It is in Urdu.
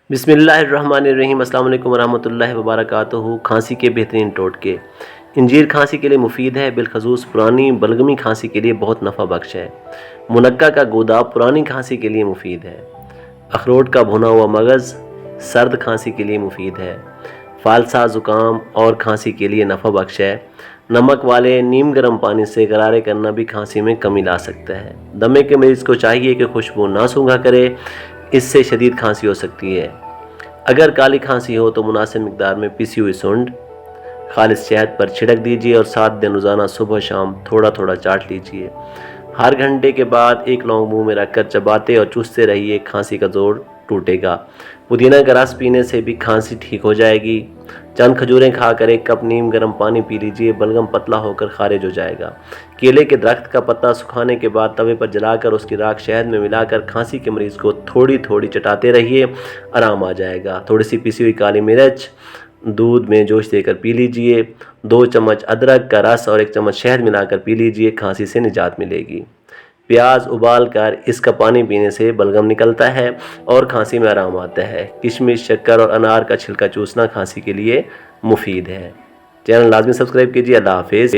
بسم اللہ الرحمن الرحیم۔ السلام علیکم ورحمۃ اللہ وبرکاتہ۔ کھانسی کے بہترین ٹوٹکے۔ انجیر کھانسی کے لیے مفید ہے، بالخصوص پرانی بلغمی کھانسی کے لیے بہت نفع بخش ہے۔ منقع کا گودا پرانی کھانسی کے لیے مفید ہے۔ اخروٹ کا بھنا ہوا مغز سرد کھانسی کے لیے مفید ہے۔ فالسا زکام اور کھانسی کے لیے نفع بخش ہے۔ نمک والے نیم گرم پانی سے غرارے کرنا بھی کھانسی میں کمی لا سکتا ہے۔ دمے کے مریض کو چاہیے کہ خوشبو نہ سونگھا کرے، اس سے شدید کھانسی ہو سکتی ہے۔ اگر کالی کھانسی ہو تو مناسب مقدار میں پسی ہوئی سونڈ خالص شہد پر چھڑک دیجیے اور 7 دن روزانہ صبح شام تھوڑا تھوڑا چاٹ لیجیے۔ ہر گھنٹے کے بعد ایک لونگ منہ میں رکھ کر چباتے اور چوستے رہیے، کھانسی کا زور ٹوٹے گا۔ پودینہ کا رس پینے سے بھی کھانسی ٹھیک ہو جائے گی۔ چند کھجوریں کھا کر 1 کپ نیم گرم پانی پی لیجیے، بلغم پتلا ہو کر خارج ہو جائے گا۔ کیلے کے درخت کا پتا سکھانے کے بعد توے پر جلا کر اس کی راکھ شہد میں ملا کر کھانسی کے مریض کو تھوڑی تھوڑی چٹاتے رہیے، آرام آ جائے گا۔ تھوڑی سی پیسی ہوئی کالی مرچ دودھ میں جوش دے کر پی لیجیے۔ 2 چمچ ادرک کا رس اور 1 چمچ شہد ملا کر پی لیجیے، کھانسی سے نجات ملے گی۔ پیاز ابال کر اس کا پانی پینے سے بلغم نکلتا ہے اور کھانسی میں آرام آتا ہے۔ کشمش، شکر اور انار کا چھلکا چوسنا کھانسی کے لیے مفید ہے۔ چینل لازمی سبسکرائب کیجیے۔ اللہ حافظ۔